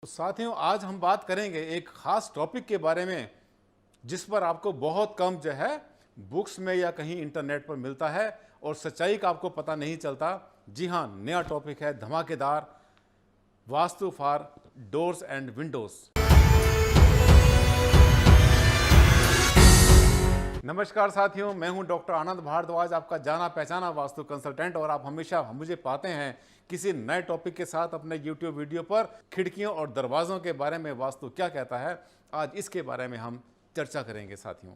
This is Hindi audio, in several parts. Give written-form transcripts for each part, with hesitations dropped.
तो साथियों, आज हम बात करेंगे एक खास टॉपिक के बारे में जिस पर आपको बहुत कम जो है बुक्स में या कहीं इंटरनेट पर मिलता है और सच्चाई का आपको पता नहीं चलता। जी हाँ, नया टॉपिक है धमाकेदार, vastu for doors and Windows. नमस्कार साथियों, मैं हूं डॉक्टर आनंद भारद्वाज, आपका जाना पहचाना वास्तु कंसल्टेंट, और आप हमेशा मुझे पाते हैं किसी नए टॉपिक के साथ अपने यूट्यूब वीडियो पर। खिड़कियों और दरवाजों के बारे में वास्तु क्या कहता है, आज इसके बारे में हम चर्चा करेंगे। साथियों,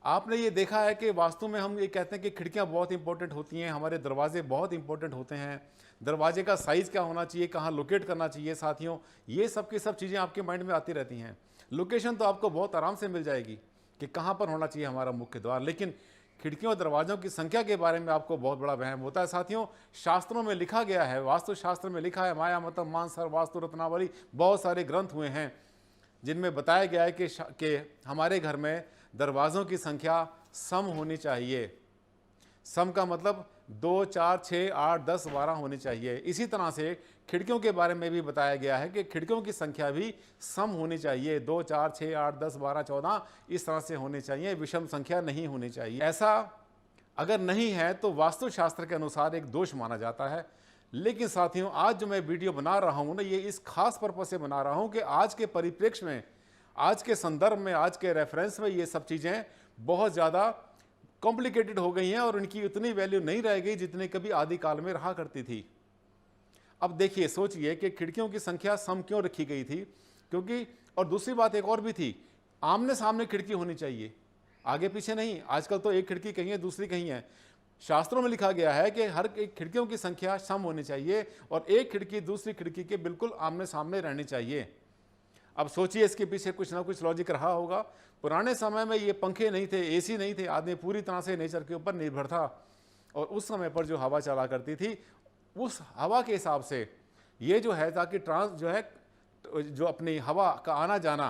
आपने ये देखा है कि वास्तु में हम ये कहते हैं कि खिड़कियां बहुत इंपॉर्टेंट होती हैं, हमारे दरवाजे बहुत इंपॉर्टेंट होते हैं। दरवाजे का साइज क्या होना चाहिए, कहाँ लोकेट करना चाहिए। साथियों, ये सब की सब चीज़ें आपके माइंड में आती रहती हैं। लोकेशन तो आपको बहुत आराम से मिल जाएगी कि कहाँ पर होना चाहिए हमारा मुख्य द्वार, लेकिन खिड़कियों और दरवाजों की संख्या के बारे में आपको बहुत बड़ा वहम होता है। साथियों, शास्त्रों में लिखा गया है, वास्तु शास्त्र में लिखा है, माया मतम मानसर वास्तु रत्नावली, बहुत सारे ग्रंथ हुए हैं जिनमें बताया गया है कि हमारे घर में दरवाज़ों की संख्या सम होनी चाहिए। सम का मतलब 2, 4, 6, 8, 10, 12 होनी चाहिए। इसी तरह से खिड़कियों के बारे में भी बताया गया है कि खिड़कियों की संख्या भी सम होनी चाहिए। 2, 4, 6, 8, 10, 12, 14 इस तरह से होनी चाहिए, विषम संख्या नहीं होनी चाहिए। ऐसा अगर नहीं है तो वास्तुशास्त्र के अनुसार एक दोष माना जाता है। लेकिन साथियों, आज जो मैं वीडियो बना रहा हूँ ना, ये इस खास पर्पज से बना रहा हूँ कि आज के परिप्रेक्ष्य में, आज के संदर्भ में, आज के रेफरेंस में ये सब चीज़ें बहुत ज़्यादा कॉम्प्लिकेटेड हो गई हैं और इनकी उतनी वैल्यू नहीं रह गई जितनी कभी आदिकाल में रहा करती थी। अब देखिए, सोचिए कि खिड़कियों की संख्या सम क्यों रखी गई थी, क्योंकि और दूसरी बात एक और भी थी, आमने सामने खिड़की होनी चाहिए, आगे पीछे नहीं। आजकल तो एक खिड़की कहीं है, दूसरी कहीं है। शास्त्रों में लिखा गया है कि हर एक खिड़कियों की संख्या सम होनी चाहिए और एक खिड़की दूसरी खिड़की के बिल्कुल आमने सामने रहनी चाहिए। अब सोचिए, इसके पीछे कुछ ना कुछ लॉजिक रहा होगा। पुराने समय में ये पंखे नहीं थे, एसी नहीं थे, आदमी पूरी तरह से नेचर के ऊपर निर्भर था और उस समय पर जो हवा चला करती थी उस हवा के हिसाब से ये जो है, ताकि जो अपनी हवा का आना जाना,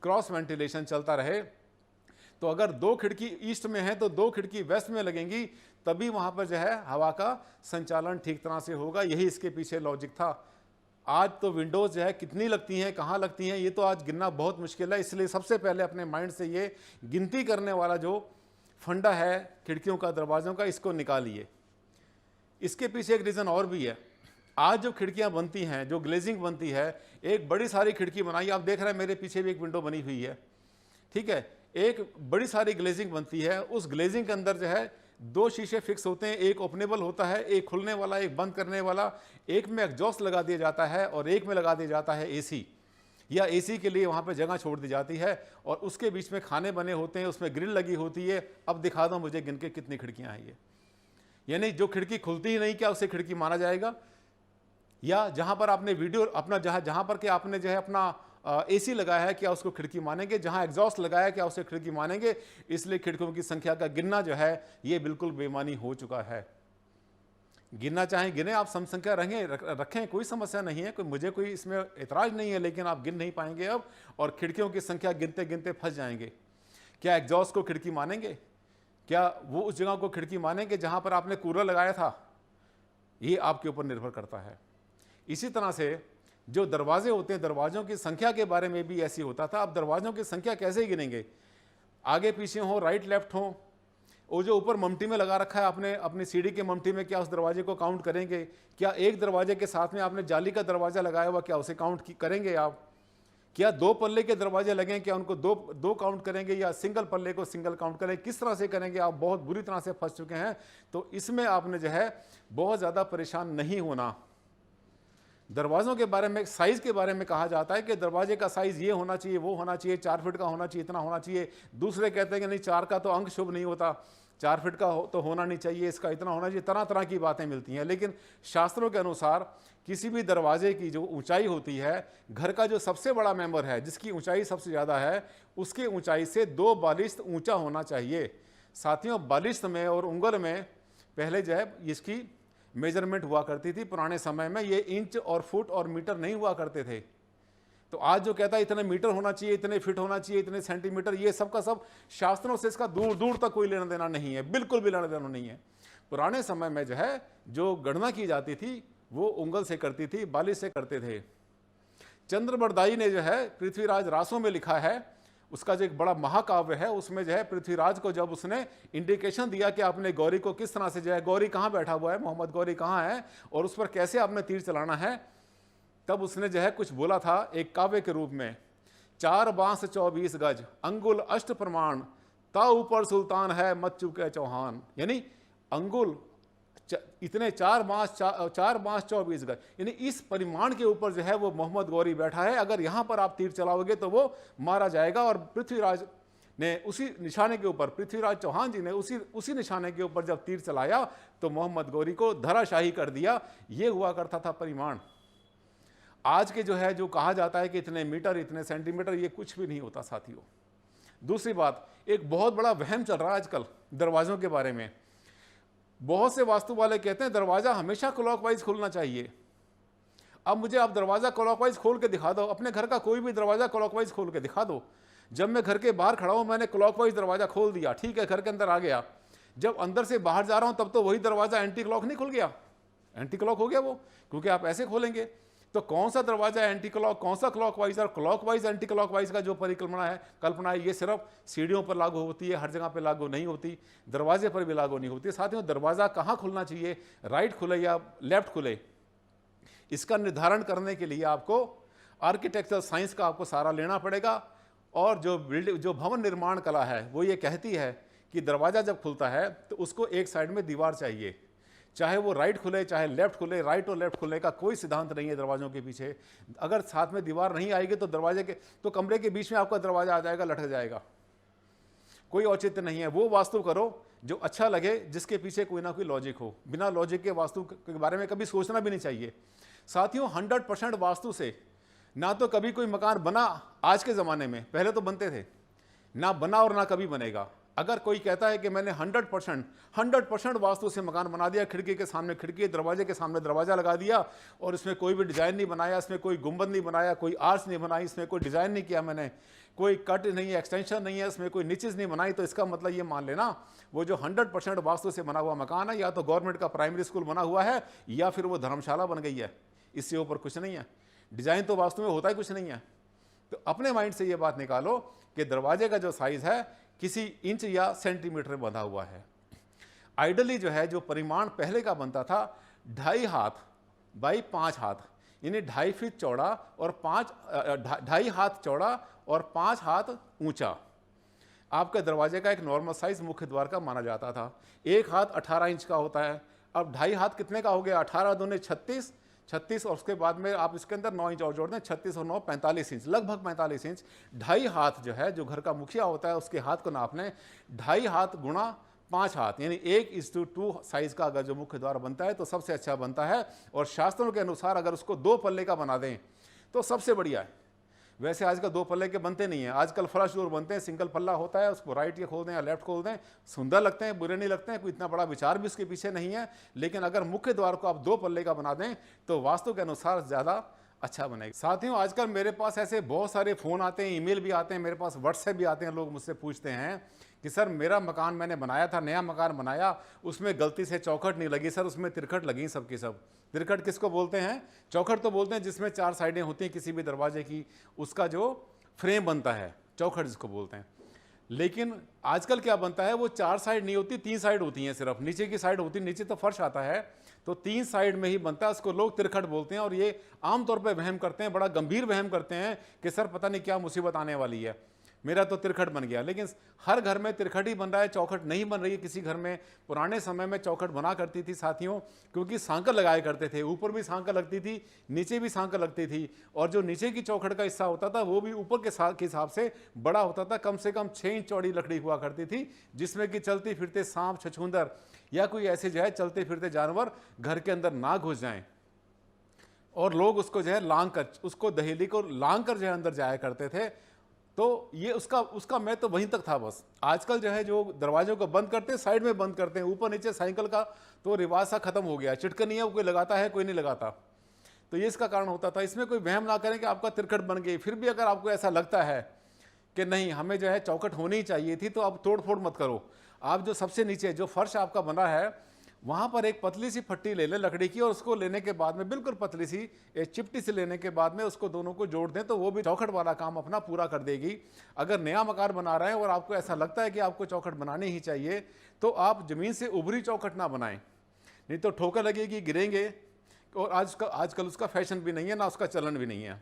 क्रॉस वेंटिलेशन चलता रहे। तो अगर 2 खिड़की ईस्ट में है तो 2 खिड़की वेस्ट में लगेंगी, तभी वहाँ पर जो है हवा का संचालन ठीक तरह से होगा। यही इसके पीछे लॉजिक था। आज तो विंडोज़ जो है कितनी लगती हैं, कहाँ लगती हैं, ये तो आज गिनना बहुत मुश्किल है। इसलिए सबसे पहले अपने माइंड से ये गिनती करने वाला जो फंडा है खिड़कियों का, दरवाज़ों का, इसको निकालिए। इसके पीछे एक रीज़न और भी है। आज जो खिड़कियाँ बनती हैं, जो ग्लेजिंग बनती है, एक बड़ी सारी खिड़की बनाई, आप देख रहे हैं मेरे पीछे भी एक विंडो बनी हुई है, ठीक है। एक बड़ी सारी ग्लेजिंग बनती है, उस ग्लेजिंग के अंदर जो है 2 शीशे फिक्स होते हैं, एक ओपनेबल होता है, एक खुलने वाला, एक बंद करने वाला। एक में एग्जॉस्ट लगा दिया जाता है और एक में लगा दिया जाता है एसी, या एसी के लिए वहाँ पर जगह छोड़ दी जाती है और उसके बीच में खाने बने होते हैं, उसमें ग्रिल लगी होती है। अब दिखा दो मुझे गिन के कितनी खिड़कियाँ हैं ये। यानी जो खिड़की खुलती ही नहीं, क्या उसे खिड़की माना जाएगा? या जहाँ पर आपने वीडियो अपना जहाँ पर कि आपने जो है अपना एसी लगाया है, क्या उसको खिड़की मानेंगे? जहाँ एग्जॉस्ट लगाया है, क्या उसे खिड़की मानेंगे? इसलिए खिड़कियों की संख्या का गिनना जो है ये बिल्कुल बेईमानी हो चुका है। गिनना चाहें गिने, आप सम संख्या रखें, कोई समस्या नहीं है, मुझे कोई इसमें एतराज नहीं है, लेकिन आप गिन नहीं पाएंगे अब, और खिड़कियों की संख्या गिनते गिनते फंस जाएंगे। क्या एग्जॉस्ट को खिड़की मानेंगे? क्या वो उस जगह को खिड़की मानेंगे जहाँ पर आपने कूलर लगाया था? ये आपके ऊपर निर्भर करता है। इसी तरह से जो दरवाजे होते हैं, दरवाजों की संख्या के बारे में भी ऐसी होता था। अब दरवाजों की संख्या कैसे गिनेंगे? आगे पीछे हो, राइट लेफ्ट हो, वो जो ऊपर ममटी में लगा रखा है आपने अपनी सीढ़ी के ममटी में, क्या उस दरवाजे को काउंट करेंगे? क्या एक दरवाजे के साथ में आपने जाली का दरवाजा लगाया हुआ, क्या उसे काउंट करेंगे आप? क्या 2 पल्ले के दरवाजे लगे, क्या उनको दो काउंट करेंगे, या सिंगल पल्ले को सिंगल काउंट करें? किस तरह से करेंगे? आप बहुत बुरी तरह से फंस चुके हैं। तो इसमें आपने जो है बहुत ज़्यादा परेशान नहीं होना। दरवाज़ों के बारे में, साइज़ के बारे में कहा जाता है कि दरवाजे का साइज़ ये होना चाहिए, वो होना चाहिए, 4 फीट का होना चाहिए, इतना होना चाहिए। दूसरे कहते हैं कि नहीं, 4 का तो अंक शुभ नहीं होता, 4 फीट का तो होना नहीं चाहिए, इसका इतना होना चाहिए। तरह तरह की बातें मिलती हैं, लेकिन शास्त्रों के अनुसार किसी भी दरवाजे की जो ऊंचाई होती है, घर का जो सबसे बड़ा मेंबर है, जिसकी ऊंचाई सबसे ज़्यादा है, उसकी ऊंचाई से 2 बालिश्त ऊंचा होना चाहिए। साथियों, बालिश्त में और उंगल में पहले जो है इसकी मेजरमेंट हुआ करती थी। पुराने समय में ये इंच और फुट और मीटर नहीं हुआ करते थे। तो आज जो कहता है इतने मीटर होना चाहिए, इतने फीट होना चाहिए, इतने सेंटीमीटर, ये सब का सब शास्त्रों से इसका दूर दूर तक कोई लेना देना नहीं है, बिल्कुल भी लेना देना नहीं है। पुराने समय में जो है जो गणना की जाती थी वो उंगल से करती थी, बालिश से करते थे। चंद्रबरदाई ने जो है पृथ्वीराज रासों में लिखा है, उसका जो एक बड़ा महाकाव्य है, उसमें जो है पृथ्वीराज को जब उसने इंडिकेशन दिया कि आपने गौरी को किस तरह से जो है, गौरी कहाँ बैठा हुआ है, मोहम्मद गौरी कहाँ है और उस पर कैसे आपने तीर चलाना है, तब उसने जो है कुछ बोला था एक काव्य के रूप में, 4 बांस 24 गज अंगुल अष्ट प्रमाण, ता ऊपर सुल्तान है मत चुके चौहान। यानी अंगुल इतने 4 बांस 24 गज, यानी इस परिमाण के ऊपर जो है वो मोहम्मद गौरी बैठा है, अगर यहाँ पर आप तीर चलाओगे तो वो मारा जाएगा। और पृथ्वीराज ने उसी निशाने के ऊपर, पृथ्वीराज चौहान जी ने उसी निशाने के ऊपर जब तीर चलाया तो मोहम्मद गौरी को धराशाही कर दिया। ये हुआ करता था परिमाण। आज के जो है, जो कहा जाता है कि इतने मीटर इतने सेंटीमीटर, ये कुछ भी नहीं होता साथियों। दूसरी बात, एक बहुत बड़ा वहम चल रहा है आजकल दरवाज़ों के बारे में। बहुत से वास्तु वाले कहते हैं दरवाज़ा हमेशा क्लॉकवाइज खुलना चाहिए। अब मुझे आप दरवाज़ा क्लॉकवाइज खोल के दिखा दो, अपने घर का कोई भी दरवाज़ा क्लॉकवाइज खोल के दिखा दो। जब मैं घर के बाहर खड़ा हूँ, मैंने क्लॉकवाइज दरवाज़ा खोल दिया, ठीक है, घर के अंदर आ गया। जब अंदर से बाहर जा रहा हूँ तब तो वही दरवाज़ा एंटी क्लॉक नहीं खुल गया, एंटी क्लॉक हो गया वो, क्योंकि आप ऐसे खोलेंगे। तो कौन सा दरवाजा एंटी क्लॉक, कौन सा क्लॉकवाइज और क्लॉकवाइज एंटी क्लॉकवाइज का जो कल्पना है, ये सिर्फ सीढ़ियों पर लागू होती है, हर जगह पे लागू नहीं होती, दरवाजे पर भी लागू नहीं होती। साथियों, दरवाज़ा कहाँ खुलना चाहिए, राइट खुले या लेफ्ट खुले, इसका निर्धारण करने के लिए आपको आर्किटेक्चरल साइंस का आपको सहारा लेना पड़ेगा। और जो भवन निर्माण कला है वो ये कहती है कि दरवाज़ा जब खुलता है तो उसको एक साइड में दीवार चाहिए, चाहे वो राइट खुले चाहे लेफ्ट खुले। राइट और लेफ्ट खुले का कोई सिद्धांत नहीं है दरवाज़ों के पीछे। अगर साथ में दीवार नहीं आएगी तो दरवाजे के, तो कमरे के बीच में आपका दरवाज़ा आ जाएगा, लटक जाएगा, कोई औचित्य नहीं है। वो वास्तु करो जो अच्छा लगे, जिसके पीछे कोई ना कोई लॉजिक हो। बिना लॉजिक के वास्तु के बारे में कभी सोचना भी नहीं चाहिए। साथियों, 100% वास्तु से ना तो कभी कोई मकान बना आज के ज़माने में, पहले तो बनते थे, ना बना और ना कभी बनेगा। अगर कोई कहता है कि मैंने 100% वास्तु से मकान बना दिया, खिड़की के सामने खिड़की, दरवाजे के सामने दरवाज़ा लगा दिया और इसमें कोई भी डिज़ाइन नहीं बनाया, इसमें कोई गुंबद नहीं बनाया, कोई आर्च नहीं बनाई, इसमें कोई डिज़ाइन नहीं किया मैंने, कोई कट नहीं है, एक्सटेंशन नहीं है, इसमें कोई नीचेज नहीं बनाई, तो इसका मतलब ये मान लेना वो जो 100% वास्तु से बना हुआ मकान है या तो गवर्नमेंट का प्राइमरी स्कूल बना हुआ है या फिर वो धर्मशाला बन गई है। इससे ऊपर कुछ नहीं है। डिज़ाइन तो वास्तु में होता ही कुछ नहीं है। तो अपने माइंड से ये बात निकालो कि दरवाजे का जो साइज़ है किसी इंच या सेंटीमीटर में बंधा हुआ है। आइडली जो है, जो परिमाण पहले का बनता था 2.5 हाथ बाई 5 हाथ, यानी 2.5 फीट चौड़ा और 2.5 हाथ चौड़ा और 5 हाथ ऊंचा आपके दरवाजे का एक नॉर्मल साइज मुख्य द्वार का माना जाता था। 1 हाथ 18 इंच का होता है। अब 2.5 हाथ कितने का हो गया, 18 दूने 36 और उसके बाद में आप इसके अंदर 9 इंच और जोड़ दें, 36 और 9 45 इंच, लगभग 45 इंच। 2.5 हाथ जो है, जो घर का मुखिया होता है उसके हाथ को नाप लें, 2.5 हाथ गुणा 5 हाथ, यानी 1:2 साइज का अगर जो मुख्य द्वार बनता है तो सबसे अच्छा बनता है। और शास्त्रों के अनुसार अगर उसको 2 पल्ले का बना दें तो सबसे बढ़िया है। वैसे आजकल 2 पल्ले के बनते नहीं हैं, आजकल फ्लश डोर बनते हैं, सिंगल पल्ला होता है, उसको राइट ये खोल दें या लेफ्ट खोल दें, सुंदर लगते हैं, बुरे नहीं लगते हैं, कोई इतना बड़ा विचार भी उसके पीछे नहीं है। लेकिन अगर मुख्य द्वार को आप 2 पल्ले का बना दें तो वास्तु के अनुसार ज़्यादा अच्छा बनेगा। साथियों, आजकल मेरे पास ऐसे बहुत सारे फ़ोन आते हैं, ईमेल भी आते हैं, मेरे पास व्हाट्सएप भी आते हैं, लोग मुझसे पूछते हैं कि सर मेरा मकान मैंने बनाया था, नया मकान बनाया, उसमें गलती से चौखट नहीं लगी सर, उसमें तिरखट लगी सबकी सब। तिरखट किसको बोलते हैं? चौखट तो बोलते हैं जिसमें 4 साइडें होती हैं किसी भी दरवाजे की, उसका जो फ्रेम बनता है, चौखट जिसको बोलते हैं। लेकिन आजकल क्या बनता है, वो 4 साइड नहीं होती, 3 साइड होती हैं, सिर्फ नीचे की साइड होती है, नीचे तो फर्श आता है तो 3 साइड में ही बनता है, उसको लोग तिरखट बोलते हैं। और ये आमतौर पर वहम करते हैं, बड़ा गंभीर वहम करते हैं कि सर पता नहीं क्या मुसीबत आने वाली है, मेरा तो तिरखट बन गया। लेकिन हर घर में तिरखट ही बन रहा है, चौखट नहीं बन रही है किसी घर में। पुराने समय में चौखट बना करती थी साथियों, क्योंकि सांकल लगाया करते थे, ऊपर भी सांकल लगती थी, नीचे भी सांकल लगती थी। और जो नीचे की चौखट का हिस्सा होता था वो भी ऊपर के हिसाब से बड़ा होता था, कम से कम 6 इंच चौड़ी लकड़ी हुआ करती थी, जिसमें कि चलते फिरते सांप, छछूंदर या कोई ऐसे जो है चलते फिरते जानवर घर के अंदर ना घुस जाएं। और लोग उसको जो है लांग कर, उसको दहेली को लांग कर जो है अंदर जाया करते थे। तो ये उसका मैं तो वहीं तक था बस। आजकल जो है जो दरवाजों को बंद करते हैं, साइड में बंद करते हैं, ऊपर नीचे साइकिल का तो रिवाज सा खत्म हो गया। चिटकनियाँ कोई लगाता है, कोई नहीं लगाता। तो ये इसका कारण होता था। इसमें कोई वहम ना करें कि आपका तिरखट बन गई। फिर भी अगर आपको ऐसा लगता है कि नहीं हमें जो है चौखट होनी ही चाहिए थी, तो आप तोड़ फोड़ मत करो। आप जो सबसे नीचे जो फर्श आपका बना है वहां पर एक पतली सी फट्टी ले ले लकड़ी की, और उसको लेने के बाद में बिल्कुल पतली सी एक चिपटी से लेने के बाद में उसको दोनों को जोड़ दें तो वो भी चौखट वाला काम अपना पूरा कर देगी। अगर नया मकान बना रहे हैं और आपको ऐसा लगता है कि आपको चौखट बनानी ही चाहिए, तो आप जमीन से उभरी चौखट ना बनाएं, नहीं तो ठोकर लगेगी, गिरेंगे। और आजकल उसका फैशन भी नहीं है, ना उसका चलन भी नहीं है।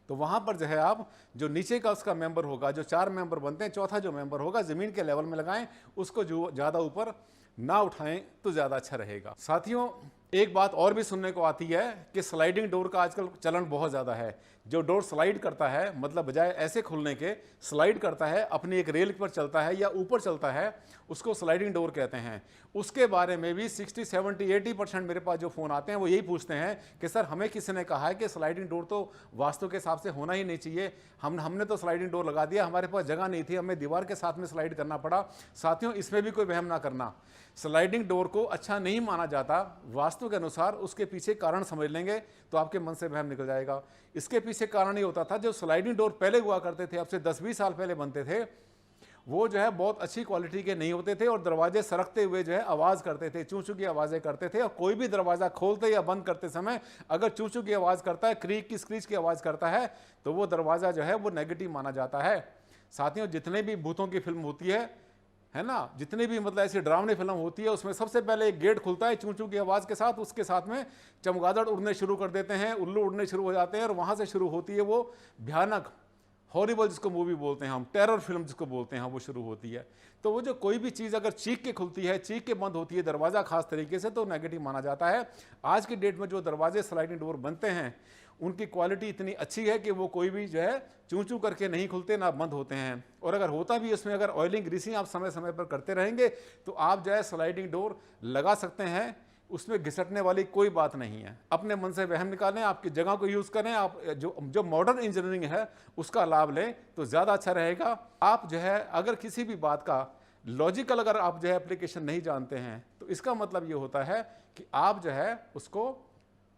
तो वहां पर जो है आप जो नीचे का उसका मेंबर होगा, जो 4 मेंबर बनते हैं, चौथा जो मेंबर होगा जमीन के लेवल में लगाएं, उसको जो ज़्यादा ऊपर ना उठाएं तो ज़्यादा अच्छा रहेगा। साथियों, एक बात और भी सुनने को आती है कि स्लाइडिंग डोर का आजकल चलन बहुत ज़्यादा है। जो डोर स्लाइड करता है, मतलब बजाय ऐसे खुलने के स्लाइड करता है, अपनी एक रेल पर चलता है या ऊपर चलता है, उसको स्लाइडिंग डोर कहते हैं। उसके बारे में भी 60, 70, 80% मेरे पास जो फ़ोन आते हैं वो यही पूछते हैं कि सर हमें किसी ने कहा है कि स्लाइडिंग डोर तो वास्तु के हिसाब से होना ही नहीं चाहिए, हमने तो स्लाइडिंग डोर लगा दिया, हमारे पास जगह नहीं थी, हमें दीवार के साथ में स्लाइड करना पड़ा। साथियों, इसमें भी कोई वहम ना करना। स्लाइडिंग डोर को अच्छा नहीं माना जाता, वास्तु के अनुसार उसके पीछे कारण समझ लेंगे तो आपके मन से वहम निकल जाएगा। इसके पीछे कारण ये होता था, जो स्लाइडिंग डोर पहले हुआ करते थे, अब से 10-20 साल पहले बनते थे, वो जो है बहुत अच्छी क्वालिटी के नहीं होते थे और दरवाजे सरकते हुए जो है आवाज़ करते थे, चूं चूं की आवाज़ें करते थे। और कोई भी दरवाज़ा खोलते या बंद करते समय अगर चूं चूं की आवाज़ करता है, क्रीक की स्क्रीच की आवाज़ करता है, तो वो दरवाज़ा जो है वो नेगेटिव माना जाता है। साथियों, जितने भी भूतों की फिल्म होती है ना, जितनी भी मतलब ऐसी डरावनी फिल्म होती है, उसमें सबसे पहले एक गेट खुलता है चूं चूं की आवाज़ के साथ, उसके साथ में चमगादड़ उड़ने शुरू कर देते हैं, उल्लू उड़ने शुरू हो जाते हैं, और वहाँ से शुरू होती है वो भयानक, हॉरिबल जिसको मूवी बोलते हैं हम, टेरर फिल्म जिसको बोलते हैं, वो शुरू होती है। तो वो जो कोई भी चीज़ अगर चीख के खुलती है, चीख के बंद होती है, दरवाज़ा खास तरीके से, तो नेगेटिव माना जाता है। आज की डेट में जो दरवाजे स्लाइडिंग डोर बनते हैं, उनकी क्वालिटी इतनी अच्छी है कि वो कोई भी जो है चूं चूं करके नहीं खुलते, ना बंद होते हैं। और अगर होता भी, उसमें अगर ऑयलिंग ग्रीसिंग आप समय समय पर करते रहेंगे तो आप जो है स्लाइडिंग डोर लगा सकते हैं, उसमें घिसटने वाली कोई बात नहीं है। अपने मन से वहम निकालें, आपकी जगह को यूज़ करें, आप जो मॉडर्न इंजीनियरिंग है उसका लाभ लें तो ज़्यादा अच्छा रहेगा। आप जो है अगर किसी भी बात का लॉजिकल अगर आप जो है एप्लीकेशन नहीं जानते हैं, तो इसका मतलब ये होता है कि आप जो है उसको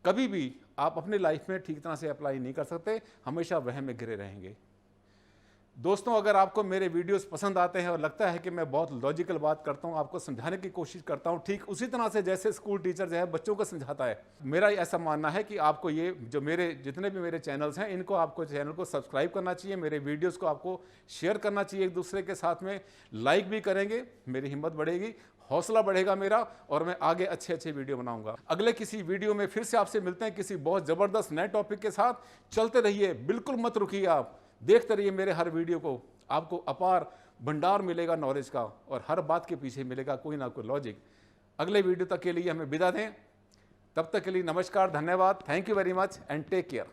कभी भी आप अपनी लाइफ में ठीक तरह से अप्लाई नहीं कर सकते, हमेशा वहम में घिरे रहेंगे। दोस्तों, अगर आपको मेरे वीडियोस पसंद आते हैं और लगता है कि मैं बहुत लॉजिकल बात करता हूं, आपको समझाने की कोशिश करता हूं ठीक उसी तरह से जैसे स्कूल टीचर जो है बच्चों को समझाता है, मेरा ऐसा मानना है कि आपको ये जो मेरे जितने भी मेरे चैनल्स हैं, इनको आपको चैनल को सब्सक्राइब करना चाहिए, मेरे वीडियोज़ को आपको शेयर करना चाहिए एक दूसरे के साथ में, लाइक भी करेंगे, मेरी हिम्मत बढ़ेगी, हौसला बढ़ेगा मेरा, और मैं आगे अच्छे अच्छे वीडियो बनाऊंगा। अगले किसी वीडियो में फिर से आपसे मिलते हैं किसी बहुत ज़बरदस्त नए टॉपिक के साथ। चलते रहिए, बिल्कुल मत रुकिए, आप देखते रहिए मेरे हर वीडियो को, आपको अपार भंडार मिलेगा नॉलेज का, और हर बात के पीछे मिलेगा कोई ना कोई लॉजिक। अगले वीडियो तक के लिए हमें विदा दें, तब तक के लिए नमस्कार, धन्यवाद, thank you very much and take care.